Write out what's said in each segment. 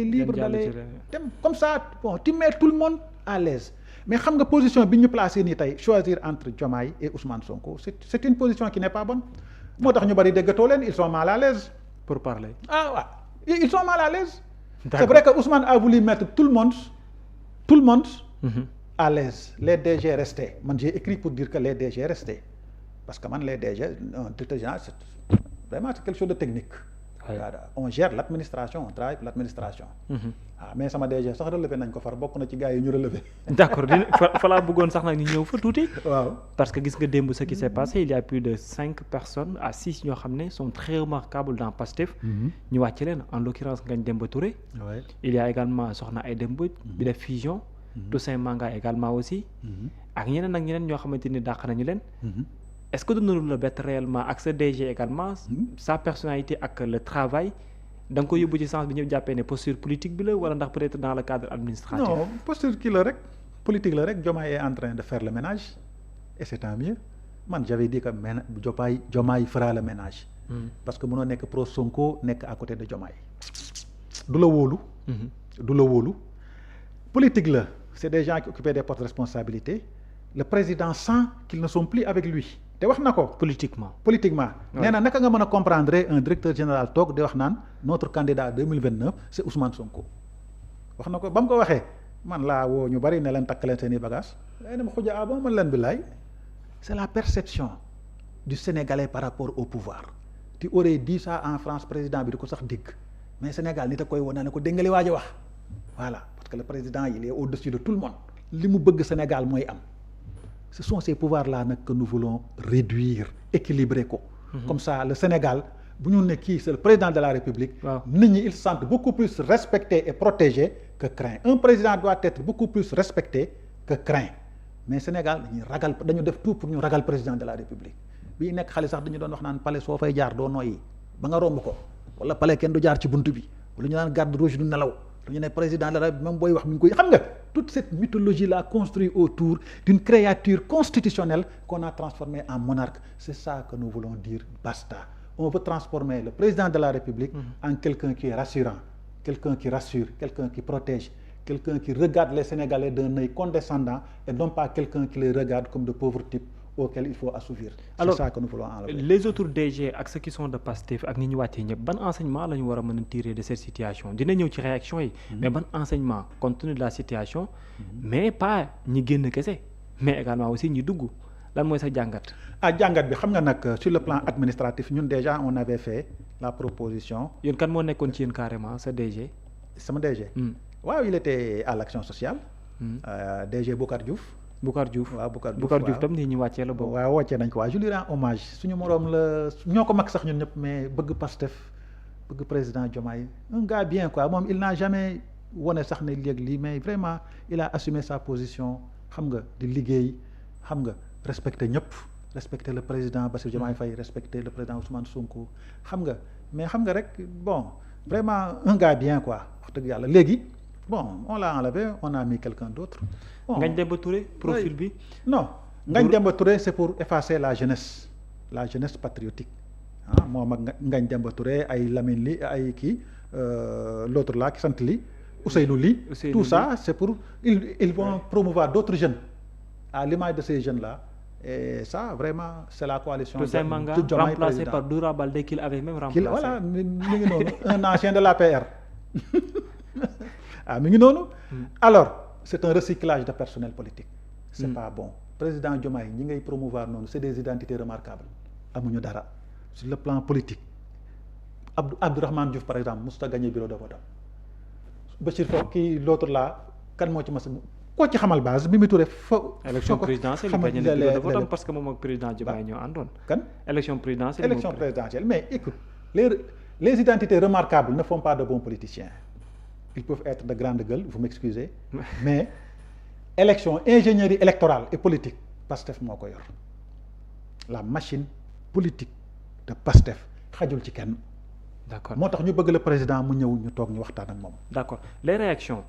libre d'aller dem comme ça bon tu mets tout le monde à l'aise mais xam nga position bi ñu placé nii tey choisir entre Diomaye et Ousmane Sonko c'est une position qui n'est pas bonne moo tax ñu bari déggatoo leen ils sont mal à l'aise pour parler. ah waaw ils sont mal à l'aise c'est vrai que Ousmane a voulu mettre tout le monde à l'aise les DG restés man j'ai écrit pour dire que les DG restés parce que man les DG directeur général c'est vraiment c'est quelque chose de technique. On gère l'administration on travaille pour l'administration. Mais sama DG sax relevé nañ ko far bokk na ci gars yi ñu relevé. d'accord fa laa bëggoon sax nag ñu ñëw fa tuuti. waaw parce que gis nga démb ce qui s'est passé il y a plus de 5 personnes à 6 ñoo xam ne sont très remarquables dans Pastef. ñu wàcc leen en l'occurrence Ngagne Demba Touré. Il y a également Soxna Aïda Mbodj bi def fusion. Toussaint Manga également aussi. ak ñeneen ñoo xamante ni dàq nañu leen. Est-ce que dina la bett réellement ak sa DG également sa personnalité ak le travail da nga ko yóbbu ci sens bi ñëpp jàppee ne posture politique bi la wala ndax peut-être dans le cadre administratif. Non posture kii la rek politique la rek Diomaye est en train de faire le ménage et c'est tant mieux man j'avais dit que Diomaye fera le ménage. Parce que mënoo nekk pro Sonko nekk à côté de Diomaye du la wóolu politique la c'est des gens qui occupaient des postes de responsabilité le président sent qu'ils ne sont plus avec lui te wax na ko politiquement nee na naka nga mën a comprendre un directeur général toog di wax naan notre candidat 2029 c'est Ousmane Sonko wax na ko ba mu ko waxee man laa woo ñu bari ne leen takk leen seen i bagages day dem xuja bon man leen bi laay c'est la perception du Sénégalais par rapport au pouvoir tu aurais dit ça en France président bi di ko sax dégg mais Sénégal nit a koy wane ne ko dégg nga li waaj a wax voilà parce que le président il est au-dessus de tout le monde li mu bëgg Sénégal mooy am ce sont ces pouvoirs-là nag que nous voulons réduire équilibrer ko. Comme ça le Sénégal bu ñu ne kii c'est le président de la République. nit ñi ils se sentent beaucoup plus respectés et protégés que craints un président doit être beaucoup plus respecté que craint mais Sénégal dañu def tout pour ñu ragal président de la République bii nekk xale sax dañu doon wax naan palais soo fay jaar doo noyyi ba nga romb ko wala palais kenn du jaar ci buntu bi wala ñu naan garde rouge du nelaw dañu ne président de la République même booy wax mi ngi koy xam nga. Toute cette mythologie-là construite autour d'une créature constitutionnelle qu'on a transformée en monarque, c'est ça que nous voulons dire, basta. On veut transformer le président de la République en quelqu'un qui est rassurant, quelqu'un qui rassure, quelqu'un qui protège, quelqu'un qui regarde les Sénégalais d'un œil condescendant et non pas quelqu'un qui les regarde comme de pauvres types auxquels il faut assouvir. C'est ça que nous voulons enlever. Les autres DG ak ceux qui sont de Pastef ak ñi ñu wàccee ñëpp ban enseignement la ñu war a mën a tirer de cette situation dina ñëw ci réaction yi. mais ban enseignement compte tenu de la situation. mais pas ñi génn kese mais également aussi ñi dugg lan mooy sa jàngat. Jàngat bi xam nga nag sur le plan administratif ñun déjà on avait fait la proposition. yéen kan moo nekkoon ci yéen carrément sa DG. sama DG. waaw il était à l'action sociale. DG Boucar Diouf. waaw Boucar Diouf tam nii ñu wàccee la boobu. waaw wàccee nañ ko waaw je lui rends hommage suñu moroom la ñoo ko mag sax ñun ñëpp mais bëgg Pastef bëgg président Diomaye un gars bien quoi moom il n'a jamais wone sax ne léegi lii mais vraiment il a assumé sa position xam nga di liggéey xam nga respecter ñëpp respecter le président Bassirou Diomaye Faye respecter le président Ousmane Sonko xam nga mais xam nga rek bon vraiment un gars bien quoi wax dëgg yàlla léegi bon on l'a enlevé on a mis quelqu'un d'autre. Ngagne Demba Touré profil bi. non Ngagne Demba Touré c'est pour effacer la jeunesse patriotique moom ak Ngagne Demba Touré ay Lamine Ly ay kii l'autre là ki sant Ly Ousseynou Ly tout ça c'est pour ils vont promouvoir d'autres jeunes à l'image de ces jeunes là et ça vraiment c'est la coalition. Toussaint Manga remplacé par Doura Baldé qu'il avait même remplacé. voilà mi ngi noonu un ancien de l'APR mi ngi noonu. Alors c'est un recyclage de personnel politique. C'est pas bon président Diomaye ñi ngay promouvoir noonu c'est des identités remarquables amuñu dara sur le plan politique Abdourahmane Diouf par exemple mosut a gagné bureau de vote Bachir Faw kii l'autre là kan moo ci mas koo ci xamal base Mimi Touré fo. élection présidentielle yi gagné na bureau de vote parce que moom ak président Diomaye ñoo àndoon. kan élection présidentielle mais écoute les identités remarquables ne font pas de bons politiciens. Ils peuvent être de grande gueule, vous m'excusez, mais élection, ingénierie électorale et politique, Pastef moo ko yor la machine politique de Pastef xajul ci kenn. D'accord moo tax ñu bëgg le président mu ñëw ñu toog ñu waxtaan ak moom. D'accord les réactions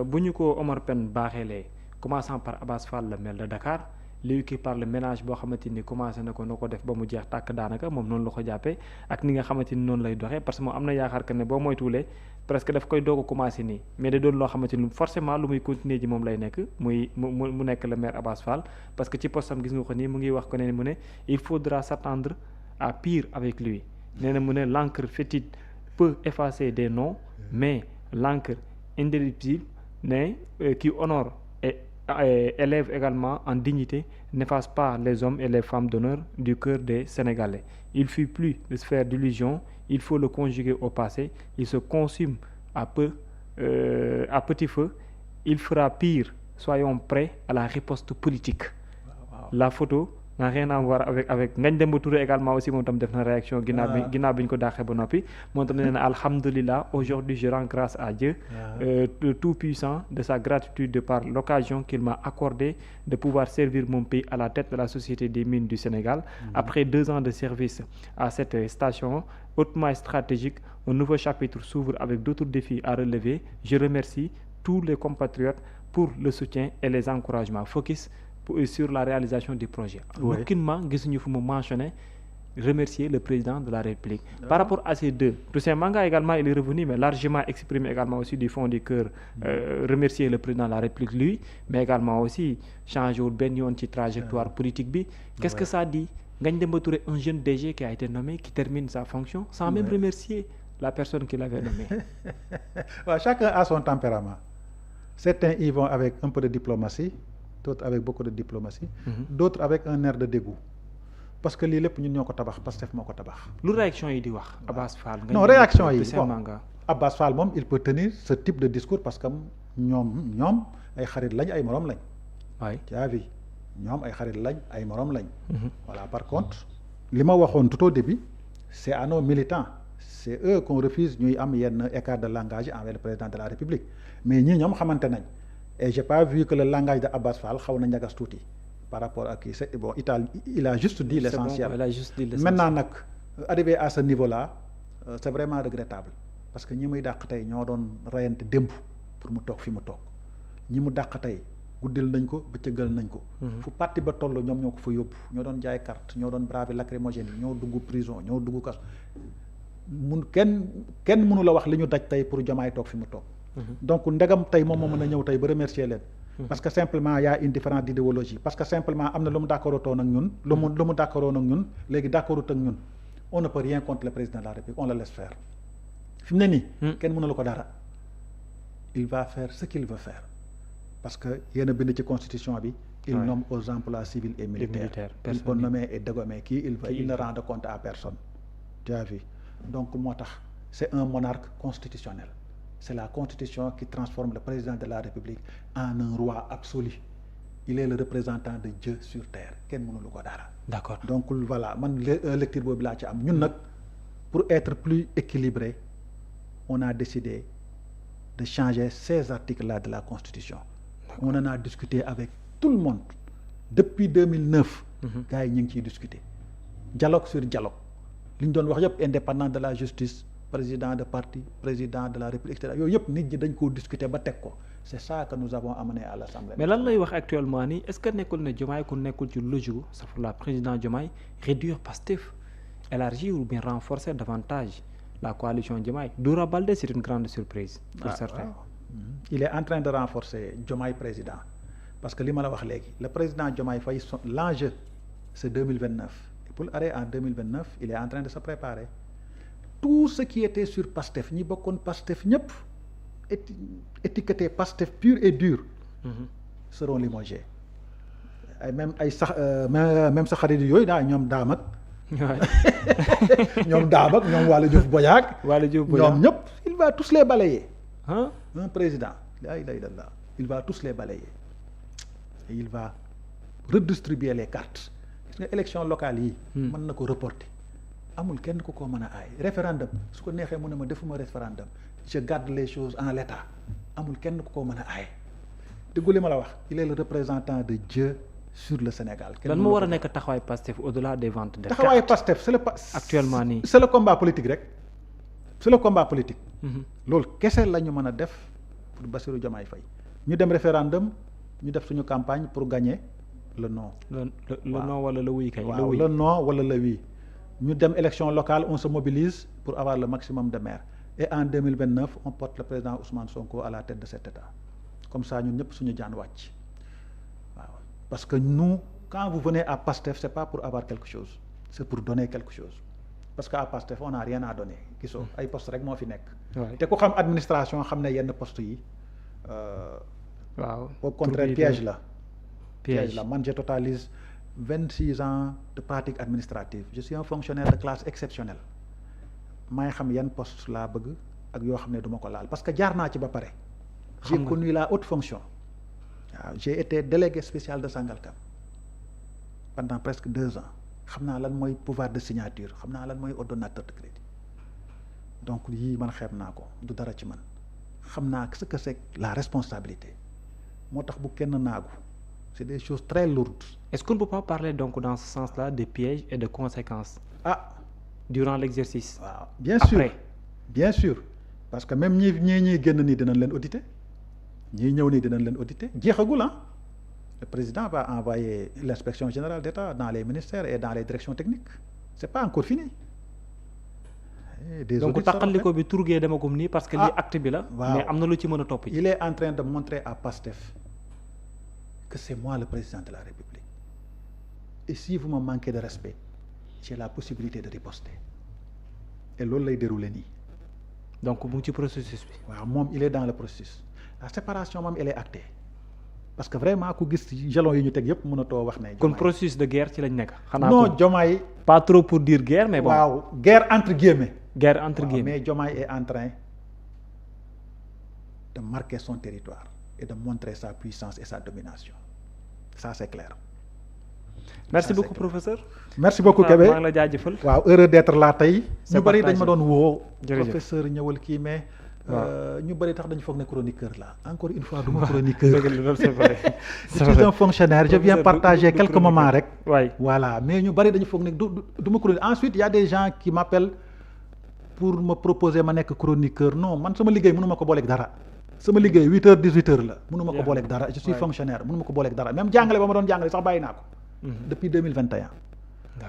bu ñu ko Omar Pène baaxeelee commençant par Abass Fall le maire de Dakar léegi qui parle ménage boo xamante ni commencé na ko def ba mu jeex tàkk daanaka moom noonu la ko jàppee ak ni nga xamante ni noonu lay doxee parce que moom am na yaakaar que ne boo moytuwulee presque daf koy doog a commencé nii mais da doon loo xamante ni forcément lu muy continuer ji moom lay nekk mu nekk le maire Abass Fall parce que ci postam gis nga ko nii mu ngi wax ko ne mu ne il faudra s'attendre à pire avec lui nee na mu ne l'encre fétide peut effacer des noms mais l'encre indélébile qui honore et élève également en dignité n'efface pas les hommes et les femmes d'honneur du cœur des Sénégalais. Il ne suffit plus de se faire d'illusions, il faut le conjuguer au passé, il se consume à petit feu, il fera pire, soyons prêts à la riposte politique. Wow. La photo n'a rien à voir avec Ngagne Demba Touré également aussi moom tam def na réaction ginnaaw bi ñu ko dàqee ba noppi moom tam nee na alhamdulillah aujourd'hui je rends grâce à Dieu le tout-puissant de sa gratitude de par l'occasion qu'il m'a accordé de pouvoir servir mon pays à la tête de la Société des mines du Sénégal. Après 2 ans de service à cette station hautement stratégique, un nouveau chapitre s'ouvre avec d'autres défis à relever. Je remercie tous les compatriotes pour le soutien et les encouragements. Focus sur la réalisation du projet. Aucunement gisuñu fu mu mentionné remercier le président de la République. Par rapport à ces deux, Toussaint Manga également il est revenu mais largement exprimé également aussi du fond du cœur remercier le président de la République lui mais également aussi changer benn yoon ci trajectoire politique bi. Qu'est-ce que ça dit? Ngagne Demba Touré, un jeune DG qui a été nommé, qui termine sa fonction sans même remercier la personne qui l'avait nommé. Chacun a son tempérament. Certains y vont avec un peu de diplomatie, d'autres avec beaucoup de diplomatie, d'autres avec un air de dégoût. Parce que lii lépp ñun ñoo ko tabax Pastef moo ko tabax. Lu réaction yi di wax Abass Fall. Non réaction yi Abass Fall moom il peut tenir ce type de discours parce que ñoom ay xarit lañ ay moroom lañ. waay yaa vi ñoom ay xarit lañ ay moroom lañ. Voilà par contre li ma waxoon tout au début c'est à nos militants c'est eux qu'on refuse ñuy am yenn écart de langage envers le président de la République mais ñii ñoom xamante nañ. Et j'ai pas vu que le langage de Abass Fall xaw na ñagas tuuti par rapport à kii c'est bon il a juste dit l'essentiel. Bon, il a juste dit l'essentiel. Maintenant nag arrivé à ce niveau-là c'est vraiment regrettable parce que ñi muy dàq tey ñoo doon reyante démb pour mu toog fi mu toog ñi mu dàq tey guddil nañ ko bëccëgal nañ ko. fu parti ba toll ñoom ñoo ko fa yóbbu ñoo doon jaay carte ñoo doon braver lacrymogène yi ñoo dugg prison ñoo dugg kaso kenn mënu la wax li ñu daj tey pour Diomaye toog fi mu toog. Donc ndegam tey moom moo mën a ñëw tey ba remercier leen. parce que simplement y a une différence d'idéologie parce que simplement am na lu mu d'accordoon ak ñun. lu mu d'accordoon ak ñun léegi d'accordut ak ñun on ne peut rien contre le président de la République on le laisse faire. fi mu ne nii. kenn mënulu ko dara. il va faire ce qu'il veut faire parce que yéen a bind ci constitution bi. il nomme aux emplois civils et militaires. Il peut nommer et dégommer qui il veut il ne rend compte à personne. Tu as vu donc moo tax c'est un monarque constitutionnel. C'est la constitution qui transforme le président de la République en un roi absolu. Il est le représentant de Dieu sur terre. Kenn mënulu ko dara. D'accord. Donc voilà man lecture boobu laa ci am ñun nag pour être plus équilibré on a décidé de changer ces articles-là de la Constitution. On en a discuté avec tout le monde depuis 2009. Gars yi ñu ngi ciy discuter. Dialogue sur dialogue li ñu doon wax yëpp indépendant de la justice. Président de parti président de la République etc. yooyu yëpp nit ñi dañ koo discuter ba teg ko c'est ça que nous avons amené à l'Assemblée. Mais lan lay wax actuellement nii est-ce que nekkul ne Diomaye ku nekkul ci logique sauf la président Diomaye réduire Pastef élargir ou bien renforcer davantage la coalition Diomaye. Doura Baldé c'est une grande surprise pour certains. Il est en train de renforcer Diomaye président parce que li ma la wax léegi le président Diomaye Faye l'enjeu c'est 2029 et pour aller en 2029 il est en train de se préparer. Tout ce qui était sur Pastef ñi bokkoon Pastef ñëpp étiqueté Pastef pur et dur seront limogés ay même ay sax même sa xarit yooyu daa ñoom daam ak ñoom Waly Diouf Bodiang ñoom ñëpp il va tous les balayer un président la ilaha illallah il va tous les balayer et il va redistribuer les cartes gis nga élection locale yi mën na ko reporter amul kenn ku ko mën a aay référendum su ko neexee mu ne ma defuma référendum je garde les choses en l'état amul kenn ku ko mën a aay déggu li ma la wax il est le représentant de Dieu sur le Sénégal. lan moo war a nekk taxawaay Pastef au-delà des ventes de cartes. taxawaay Pastef c'est le actuellement nii c'est le combat politique rek c'est le combat politique. loolu kese la ñu mën a def pour Bassirou Diomaye Faye ñu dem référendum ñu def suñu campagne pour gagner le non. le non wala le oui kay. waaw le non wala le oui ñu dem élection locale on se mobilise pour avoir le maximum de maires et en 2029 on porte le président Ousmane Sonko à la tête de cet État comme ça ñun ñëpp suñu jaan wàcc waaw parce que nous quand vous venez à PASTEF c'est pas pour avoir quelque chose c'est pour donner quelque chose parce que à PASTEF on n'a rien à donner gisoo ay poste rek moo fi nekk te ku xam administration xam ne yenn poste yi waaw au contraire piège la man je totalise 26 ans de pratique administrative je suis un fonctionnaire de classe exceptionnelle may xam yan poste laa bëgg ak yoo xam ne duma ko laal parce que jaar naa ci ba pare j'ai connu la haute fonction waaw j'ai été délégué spécial de Sangalkam pendant presque 2 ans xam naa lan mooy pouvoir de signature xam naa lan mooy ordonnateur de crédit donc yii man xeeb naa ko du dara ci man xam naa ce que c'est la responsabilité moo tax bu kenn naagu c'est des choses très lourdes. Est-ce qu'on ne peut pas parler donc dans ce sens-là de pièges et de conséquences durant l'exercice? waaw bien sûr parce que même ñii génn nii dinañ leen auditer ñii ñëw nii dinañ leen auditer jeexagul le président va envoyer l'inspection générale d'État dans les ministères et dans les directions techniques c'est pas encore fini. donc taqaliko bi turgee demagum nii parce que lii acte bi la. mais am na lu ci mën a topp. il est en train de montrer à PASTEF que c'est moi le président de la République et si vous me manquez de respect j'ai la possibilité de riposter et loolu lay dérouler nii. donc mu ngi ci processus bi. waaw moom il est dans le processus la séparation moom elle est actée parce que vraiment ku gis jalons yi ñu teg yëpp mënatoo wax ne. kon processus de guerre ci lañ nekk. xanaa non Diomaye. pas trop pour dire guerre mais bon. waaw guerre entre guillemets. guerre entre guillemets mais Diomaye est en train de marquer son territoire et de montrer sa puissance et sa domination ça c'est clair. merci beaucoup professeur. merci beaucoup Kébé maa ngi la jaajëfal. waaw heureux d'être là tey. ñu bari dañ ma doon woo. jërëjëf professeur ñëwal kii mais. ñu bari tax dañu foog ne chroniqueur là encore une fois du ma chroniqueur. c'est vrai je suis un fonctionnaire je viens partager quelques moments rek. waay voilà mais ñu bari dañu foog ne du ma chroniqueur ensuite il y a des gens qui m'appellent pour me proposer ma nekk chroniqueur non man sama liggéey mënu ma ko booleeg dara. sama liggéey 8h 18h la mënu ma ko booleeg dara je suis fonctionnaire mënu ma ko booleeg dara même jàngale ba ma doon jàngale sax bàyyi naa ko. depuis 2021.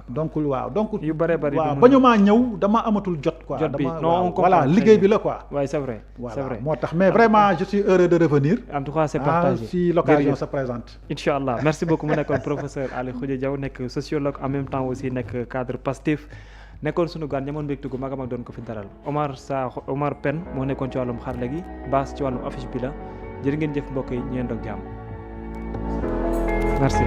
donc waaw donc. yu bari waaw ba ñu maa ñëw dama amatul jot quoi. jot bi dama voilà liggéey bi la quoi. waaw c'est vrai c'est vrai moo tax mais vraiment je suis heureux de revenir. en tout cas c'est partagé si l'occasion se présente. Inch'Allah merci beaucoup mu nekkoon professeur Ali Khoudia Diaw nekk sociologue en même temps aussi nekk cadre Pastef nekkoon sunu gaan ñamoon mbégte gu mag a mag doon ko fi daral Omar Pène moo nekkoon ci wàllum xarala gi Bass ci wàllum affiche bi la jërë ngeen jëf mbokk yi ñu yendoog jàmm merci.